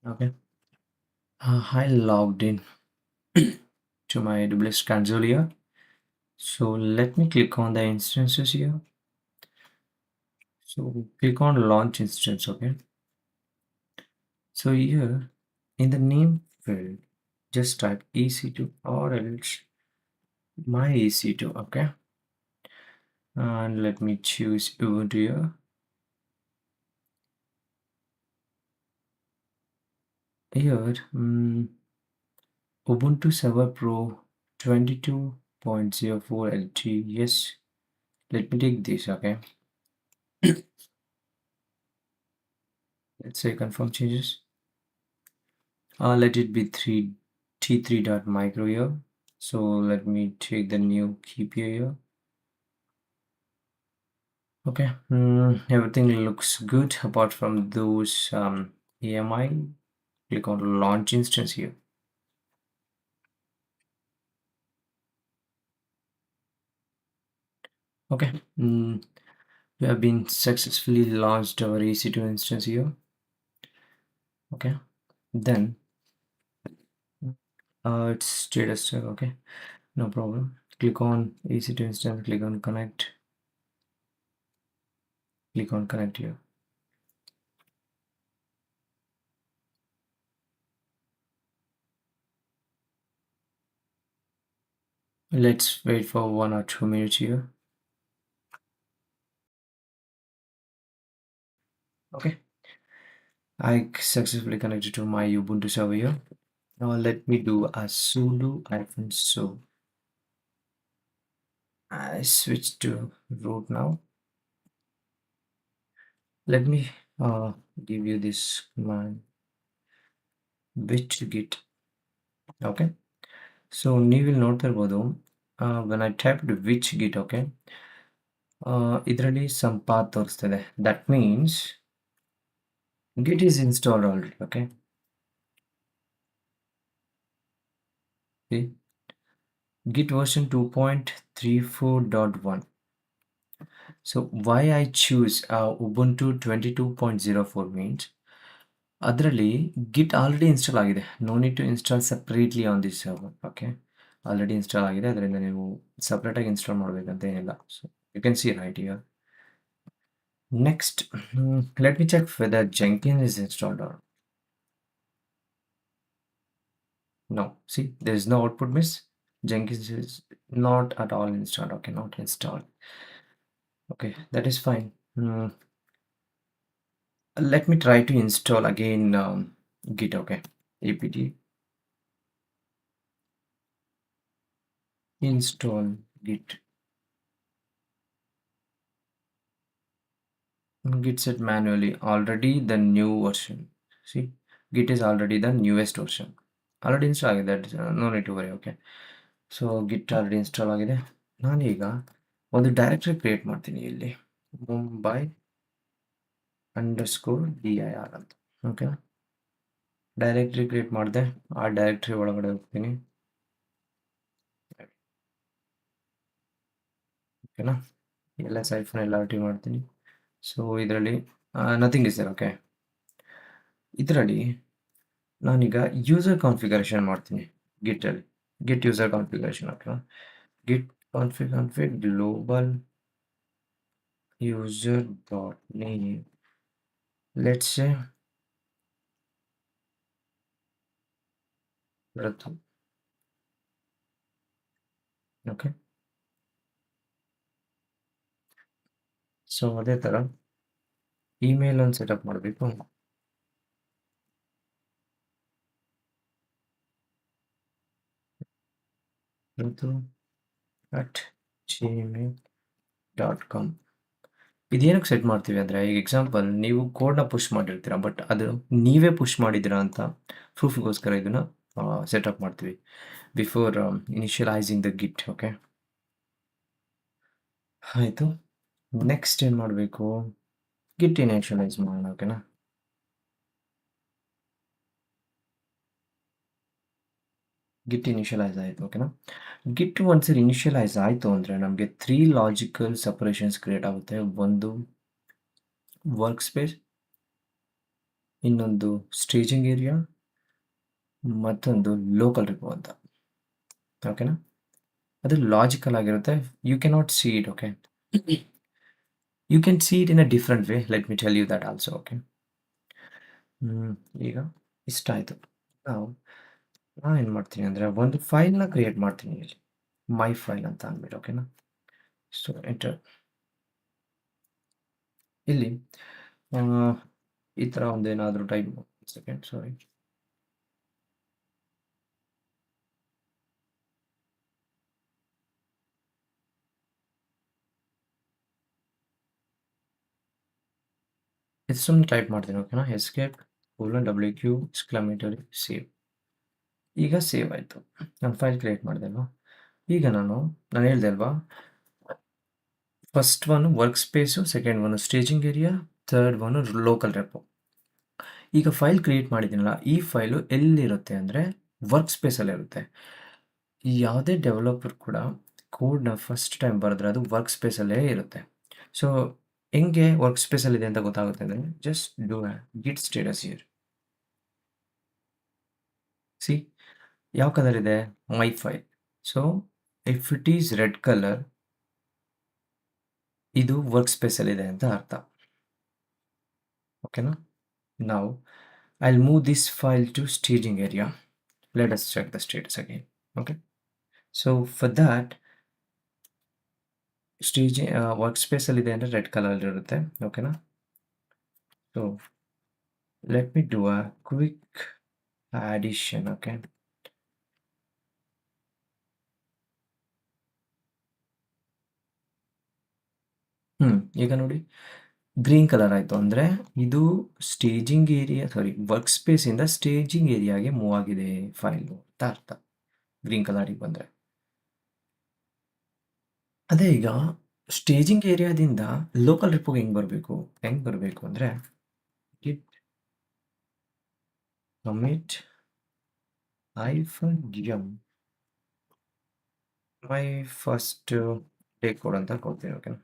Okay. I logged in to my AWS console here. So let me click on the instances here. So click on launch instance. Okay. So here in the name field, just type EC2 or else my EC2. Okay. And let me choose Ubuntu here. Here, Ubuntu Server Pro 22.04 LT. Yes. Let me take this. Okay. Let's say confirm changes. Let it be 3 t3.micro here. So let me take the new keep here. Okay, everything looks good apart from those AMI. Click on launch instance here. Okay, we have been successfully launched our EC2 instance here. Okay, then it's status check. Okay, no problem. Click on EC2 instance, click on connect here. Let's wait for 1 or 2 minutes here. Okay, I successfully connected to my Ubuntu server here. Now let me do a sudo -so. I switch to root now. Let me give you this command git. Okay, so ನೀವು ಇಲ್ಲಿ ನೋಡ್ತಾ ಇರ್ಬೋದು when I typed git, okay, ಇದರಲ್ಲಿ some path ತೋರಿಸ್ತಿದೆ. That means git is installed already. Okay, see, git version 2.34.1. So why I choose Ubuntu 22.04 means ಅದರಲ್ಲಿ git already install ಆಗಿದೆ. No need to install separately on this server. Okay, already install ಆಗಿದೆ, ಅದರಿಂದ ನೀವು ಸಪ್ರೇಟಾಗಿ install ಮಾಡಬೇಕಂತ ಏನಿಲ್ಲ. So you can see right here. Next, let me check whether Jenkins is installed or no. See, there is no output miss. Jenkins is not at all installed. Okay, not installed. Okay, that is fine. Let me try to install again git. Okay, apt install git. Git set manually already the new version. See, git is already the newest version. Already install ಆಗಿದೆ, that is, no need to worry. Okay, so git already install ಆಗಿದೆ. ನಾನೀಗ ಒಂದು directory create ಮಾಡ್ತೀನಿ ಇಲ್ಲಿ, Mumbai _dir ಅಂತ. Okay, directory create ಮಾಡಿದೆ. ಆ directory ಒಳಗಡೆ ಹೋಗ್ತೀನಿ. ಓಕೆನಾ, ಎಲ್ಲ ಸೈಫನ್ ಎಲ್ಲ ಟಿ ಮಾಡ್ತೀನಿ. ಸೊ ಇದರಲ್ಲಿ ನಥಿಂಗ್ ಇಸ್ ದೇರ್. ಓಕೆ, ಇದರಲ್ಲಿ ನಾನೀಗ ಯೂಸರ್ ಕಾನ್ಫಿಗರೇಷನ್ ಮಾಡ್ತೀನಿ ಗಿಟ್ಟಲ್ಲಿ. ಗಿಟ್ ಯೂಸರ್ ಕಾನ್ಫಿಗರೇಷನ್. ಓಕೆನಾ, ಗಿಟ್ config global user dot name, let's say Pratham. Okay, so ಅದೇ ಥರ ಇಮೇಲ್ ಒಂದು ಸೆಟಪ್ ಮಾಡಬೇಕು. @gmail.com. ಇದೇನಕ್ಕೆ ಸೆಟ್ ಮಾಡ್ತೀವಿ ಅಂದರೆ, ಈಗ ಎಕ್ಸಾಂಪಲ್ ನೀವು ಕೋಡ್ನ ಪುಷ್ ಮಾಡಿರ್ತೀರ, ಬಟ್ ಅದು ನೀವೇ ಪುಷ್ ಮಾಡಿದ್ದೀರಾ ಅಂತ ಪ್ರೂಫ್ಗೋಸ್ಕರ ಇದನ್ನು ಸೆಟಪ್ ಮಾಡ್ತೀವಿ ಬಿಫೋರ್ ಇನಿಷಿಯಲೈಸಿಂಗ್ ದ ಗಿಟ್. ಓಕೆ, ಆಯಿತು. ನೆಕ್ಸ್ಟ್ ಏನು ಮಾಡಬೇಕು, ಗಿಟ್ ಇನಿಷಿಯಲೈಸ್ ಮಾಡೋಣ. ಓಕೆನಾ, ಗಿಟ್ ಇನಿಷಿಯಲೈಸ್ ಆಯಿತು. ಓಕೆನಾ, ಗಿಟ್ ಒಂದ್ಸರಿ ಇನಿಷಿಯಲೈಸ್ ಆಯಿತು ಅಂದರೆ ನಮಗೆ 3 ಲಾಜಿಕಲ್ ಸಪರೇಷನ್ಸ್ ಕ್ರಿಯೇಟ್ ಆಗುತ್ತೆ. ಒಂದು ವರ್ಕ್ ಸ್ಪೇಸ್, ಇನ್ನೊಂದು ಸ್ಟೇಜಿಂಗ್ ಏರಿಯಾ, ಮತ್ತೊಂದು ಲೋಕಲ್ ರಿಪೋ ಅಂತ. ಓಕೆನಾ? ಅದು ಲಾಜಿಕಲ್ ಆಗಿರುತ್ತೆ. You cannot see it. Okay, you can see it in a different way. Let me tell you that also. Okay, ಈಗ ಇಷ್ಟ ಆಯಿತು. ನಾವು ನಾನೇನು ಮಾಡ್ತೀನಿ ಅಂದರೆ ಒಂದು ಫೈಲ್ನ ಕ್ರಿಯೇಟ್ ಮಾಡ್ತೀನಿ ಇಲ್ಲಿ, ಮೈ ಫೈಲ್ ಅಂತ ಅಂದ್ಬಿಟ್ಟು. ಓಕೆನಾ? So enter. ಇಲ್ಲಿ ಈ ಥರ ಒಂದೇನಾದರೂ ಟೈಪ್ ಸೆಕೆಂಡ್, ಸಾರಿ. ಇದು ಸುಮ್ಮನೆ ಟೈಪ್ ಮಾಡ್ತೀನಿ. ಓಕೆನಾ? Escape $WQ exclamatory save. ಈಗ ಸೇವ್ ಆಯಿತು. ನಾನು ಫೈಲ್ ಕ್ರಿಯೇಟ್ ಮಾಡಿದೆ ಅಲ್ವಾ? ಈಗ ನಾನು ಹೇಳಿದೆ ಅಲ್ವಾ, first one work space, second one staging area, third one local repo. ಈಗ ಫೈಲ್ ಕ್ರಿಯೇಟ್ ಮಾಡಿದ್ದೀನಲ್ಲ, ಈ ಫೈಲು ಎಲ್ಲಿರುತ್ತೆ ಅಂದರೆ ವರ್ಕ್ ಸ್ಪೇಸಲ್ಲಿರುತ್ತೆ. ಯಾವುದೇ ಡೆವಲಪರ್ ಕೂಡ ಕೋಡ್ನ ಫಸ್ಟ್ ಟೈಮ್ ಬರೆದ್ರೆ ಅದು ವರ್ಕ್ ಸ್ಪೇಸಲ್ಲೇ ಇರುತ್ತೆ. ಸೊ ಹೆಂಗೆ ವರ್ಕ್ ಸ್ಪೇಸಲ್ಲಿದೆ ಅಂತ ಗೊತ್ತಾಗುತ್ತೆ ಅಂದರೆ just do git status here. See ಯಾವ ಕಲರ್ ಇದೆ? My file. So if it is red colour, ಇದು ವರ್ಕ್ ಸ್ಪೇಸಲ್ಲಿದೆ ಅಂತ ಅರ್ಥ. ಓಕೆನಾ? ನಾವು I'll move this file to staging area. Let us check the status again. Okay, so for that, staging workspace ಅಲ್ಲಿ ಇದೆ ಅಂದರೆ ರೆಡ್ ಕಲರ್ ಇರುತ್ತೆ. ಓಕೆನಾ? So let me do a quick addition. Okay, ಈಗ ನೋಡಿ ಗ್ರೀನ್ ಕಲರ್ ಆಯಿತು ಅಂದರೆ ಇದು ಸ್ಟೇಜಿಂಗ್ ಏರಿಯಾ, ಸಾರಿ, ವರ್ಕ್ ಸ್ಪೇಸಿಂದ ಸ್ಟೇಜಿಂಗ್ ಏರಿಯಾಗೆ ಮೂವ್ ಆಗಿದೆ ಫೈಲು ಅಂತ ಅರ್ಥ, ಗ್ರೀನ್ ಕಲರಿಗೆ ಬಂದರೆ. ಅದೇ ಈಗ ಸ್ಟೇಜಿಂಗ್ ಏರಿಯಾದಿಂದ ಲೋಕಲ್ ರಿಪೋಗೆ ಹೆಂಗೆ ಬರಬೇಕು ಅಂದರೆ git commit -m my first day code ಅಂತ ಕೊಡ್ತೀನಿ. ಓಕೆನಾ?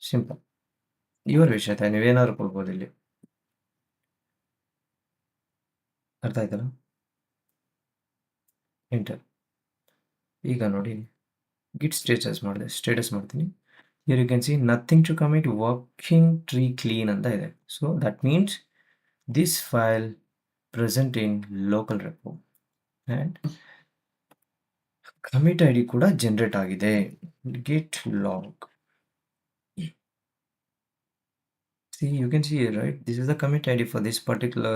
ಸಿಂಪಲ್, ಯುವರ್ ವಿಶ್ ಆಯ್ತಾ, ನೀವೇನಾದ್ರು ಕೊಡ್ಬೋದು ಇಲ್ಲಿ. ಅರ್ಥ ಆಯ್ತಲ್ಲ? ಎಂಟರ್. ಈಗ ನೋಡಿ ಗಿಟ್ ಸ್ಟೇಟಸ್ ಮಾಡ್ತೀನಿ. Here you can see nothing to commit, working tree clean ಅಂತ ಇದೆ. So that means this file present in local repo and commit I D ಕೂಡ ಜನರೇಟ್ ಆಗಿದೆ. Git log. See, you can see here, right? This is the commit ID for this particular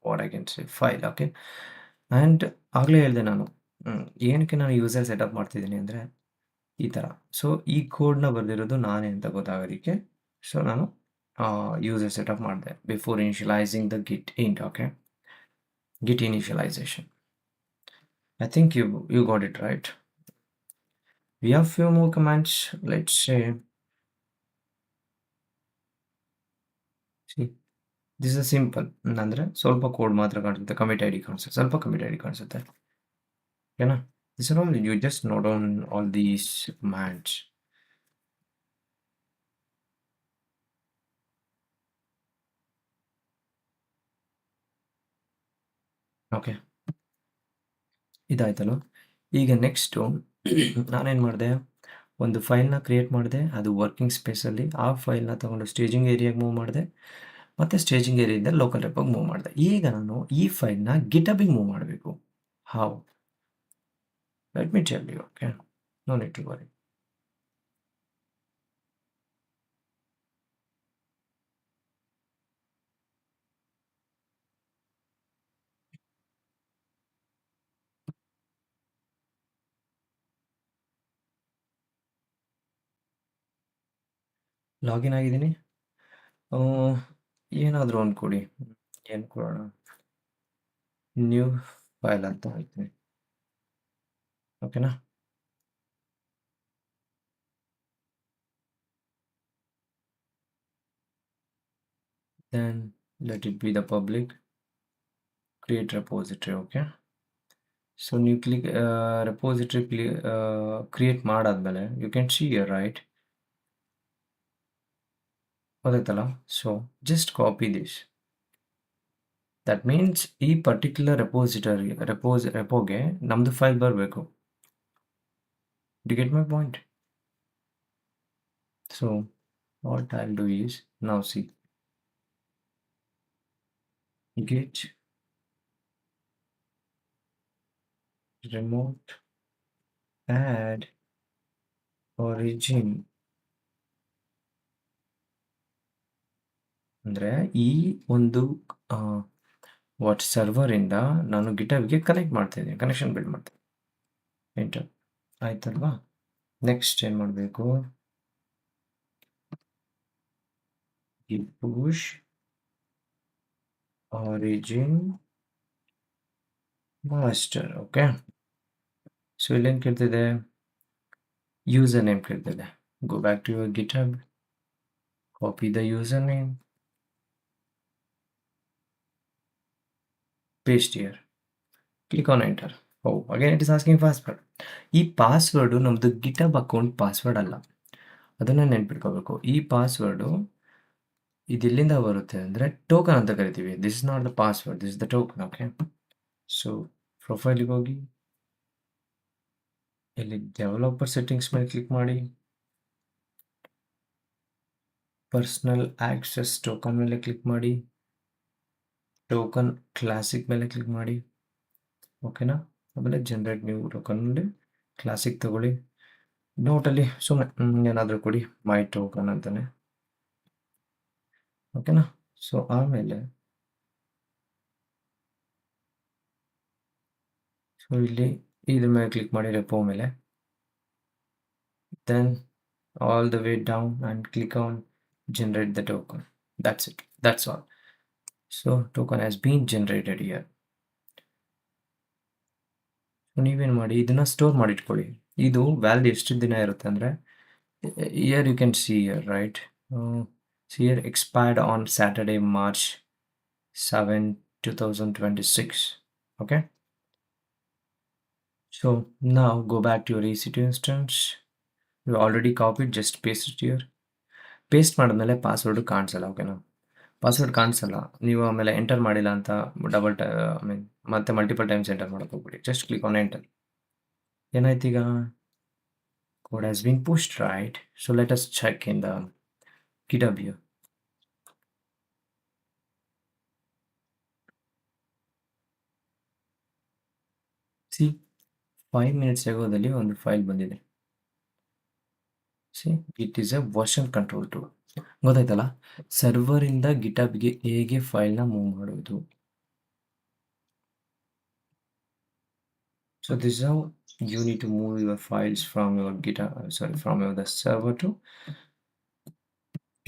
what I can say file. Okay, and ಆಗಲೇ ಹೇಳಿದೆ ನಾನು ಏನಕ್ಕೆ ನಾನು user setup ಮಾಡ್ತಿದ್ದೀನಿ ಅಂದರೆ ಈ ಥರ. ಸೊ ಈ ಕೋಡ್ನ ಬರೆದಿರೋದು ನಾನೇ ಅಂತ ಗೊತ್ತಾಗೋದಕ್ಕೆ ಸೊ ನಾನು ಯೂಸರ್ ಸೆಟಪ್ ಮಾಡಿದೆ before initialising the git init. Okay, git initialisation. I think you got it right. We have few more commands. Let's say, see, this is simple. ಅಂದರೆ ಸ್ವಲ್ಪ ಕೋಡ್ ಮಾತ್ರ ಕಾಣಿಸುತ್ತೆ, ಕಮಿಟ್ ಐ ಡಿ ಕಾಣಿಸುತ್ತೆ, ಸ್ವಲ್ಪ commit I D ಕಾಣಿಸುತ್ತೆ. ಓಕೆನಾ? This are all you just note on all these commands. Okay, ಇದಾಯ್ತಲ್ಲ. ಈಗ ನೆಕ್ಸ್ಟು ನಾನೇನು ಮಾಡಿದೆ, ಒಂದು ಫೈಲ್ನ ಕ್ರಿಯೇಟ್ ಮಾಡಿದೆ, ಅದು ವರ್ಕಿಂಗ್ ಸ್ಪೇಸಲ್ಲಿ. ಆ ಫೈಲ್ನ ತೊಗೊಂಡು ಸ್ಟೇಜಿಂಗ್ ಏರಿಯಾಗೆ ಮೂವ್ ಮಾಡಿದೆ, ಮತ್ತು ಸ್ಟೇಜಿಂಗ್ ಏರಿಯಾದಿಂದ ಲೋಕಲ್ ರೆಪೋಗೆ ಮೂವ್ ಮಾಡಿದೆ. ಈಗ ನಾನು ಈ ಫೈಲ್ನ ಗಿಟಬಿಗೆ ಮೂವ್ ಮಾಡಬೇಕು. How? Let me tell you. Okay, no need to worry. Login ಆಗಿದ್ದೀನಿ. ಏನಾದರೂ ಒಂದು ಕೊಡಿ. ಏನು ಕೊಡೋಣ? ನ್ಯೂ ಫೈಲ್ ಅಂತ ಹೇಳ್ತೀನಿ. ಓಕೆನಾ? then let it be the public create repository. Okay, so ನೀವು ಕ್ಲಿಕ್ repository ಕ್ರಿಯೇಟ್ ಮಾಡಾದ್ಮೇಲೆ you can see here, right? ಗೊತ್ತಾಯ್ತಲ್ಲ? So just copy this that means ಈ ಪರ್ಟಿಕ್ಯುಲರ್ ರೆಪೋಗೆ ನಮ್ದು ಫೈಲ್ ಬರಬೇಕು. Do get my point? So what I do is ನಾವು C git remote add origin ಅಂದರೆ ಈ ಒಂದು ವಾಟ್ ಸರ್ವರಿಂದ ನಾನು ಗಿಟಬ್ಗೆ ಕನೆಕ್ಟ್ ಮಾಡ್ತಾ ಇದ್ದೀನಿ, ಕನೆಕ್ಷನ್ ಬಿಲ್ಡ್ ಮಾಡ್ತೀನಿ. ಎಂಟರ್ ಆಯ್ತಲ್ವಾ? ನೆಕ್ಸ್ಟ್ ಏನು ಮಾಡಬೇಕು? git push origin master. Okay, so ಇಲ್ಲೇನು ಕೇಳ್ತಿದೆ? ಯೂಸರ್ ನೇಮ್ ಕೇಳ್ತಿದೆ. Go back to your GitHub, copy the user name, paste here, click on enter. Oh, again it is asking password. ಈ password ನಮ್ಮದು GitHub account password ಅಲ್ಲ, ಅದನ್ನು ನೆನ್ಪಿಟ್ಕೋಬೇಕು. ಈ password ಇದೆಲ್ಲಿಂದ ಬರುತ್ತೆ ಅಂದರೆ ಟೋಕನ್ ಅಂತ ಕರಿತೀವಿ. This is not the password, this is the token. Okay, so ಪ್ರೊಫೈಲಿಗೆ ಹೋಗಿ ಇಲ್ಲಿ ಡೆವಲಪರ್ ಸೆಟ್ಟಿಂಗ್ಸ್ ಮೇಲೆ ಕ್ಲಿಕ್ ಮಾಡಿ, ಪರ್ಸನಲ್ ಆಕ್ಸೆಸ್ ಟೋಕನ್ ಮೇಲೆ ಕ್ಲಿಕ್ ಮಾಡಿ, ಟೋಕನ್ ಕ್ಲಾಸಿಕ್ ಮೇಲೆ ಕ್ಲಿಕ್ ಮಾಡಿ. ಓಕೆನಾ? ಆಮೇಲೆ ಜನರೇಟ್ ನ್ಯೂ ಟೋಕನ್ ಮೇಲೆ ಕ್ಲಾಸಿಕ್ ತಗೊಳ್ಳಿ. ನೋಟಲ್ಲಿ ಸುಮ್ಮನೆ ಏನಾದರೂ ಕೊಡಿ, ಮೈ ಟೋಕನ್ ಅಂತಾನೆ. ಓಕೆನಾ? ಸೊ ಆಮೇಲೆ ಸೊ ಇಲ್ಲಿ ಇದ್ರ ಮೇಲೆ ಕ್ಲಿಕ್ ಮಾಡಿ, ರೆಪೋ ಮೇಲೆ, then all the way down and click on generate the token. That's it, that's all. So token has been generated here. ನೀವೇನು ಮಾಡಿ, ಇದನ್ನ ಸ್ಟೋರ್ ಮಾಡಿ ಇಟ್ಕೊಳ್ಳಿ. ಇದು ವ್ಯಾಲ್ಯೂ ಎಷ್ಟು ದಿನ ಇರುತ್ತೆ ಅಂದರೆ, here you can see here, right? See here, expired on Saturday, March 7, 2026. Okay, so now go back to your EC2 instance. You already copied, just paste it here. Paste ಮಾಡಿದ್ಮೇಲೆ password ಕಾಣಿಸಲ್ಲ. ಓಕೆನಾ? Password ಕಾಣಿಸಲ್ಲ, ನೀವು ಆಮೇಲೆ enter ಮಾಡಿಲ್ಲ ಅಂತ ಮತ್ತೆ multiple times enter ಮಾಡೋಕೆ ಹೋಗ್ಬಿಡಿ. Just click on enter. ಏನಾಯ್ತು ಈಗ? Code has been pushed, right? So let us check in the GitHub here. See 5 minutes ಆಗೋದಲ್ಲಿ ಒಂದು ಫೈಲ್ ಬಂದಿದೆ. See it is a version control tool. ಗೊತ್ತಾಯ್ತಲ್ಲ? ಸರ್ವರಿಂದ ಗಿಟಬ್ಗೆ ಹೇಗೆ ಫೈಲ್ನ ಮೂವ್ ಮಾಡೋದು. So this is how you need to move your files from your from the server to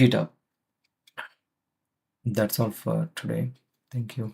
GitHub. That's all for today. Thank you.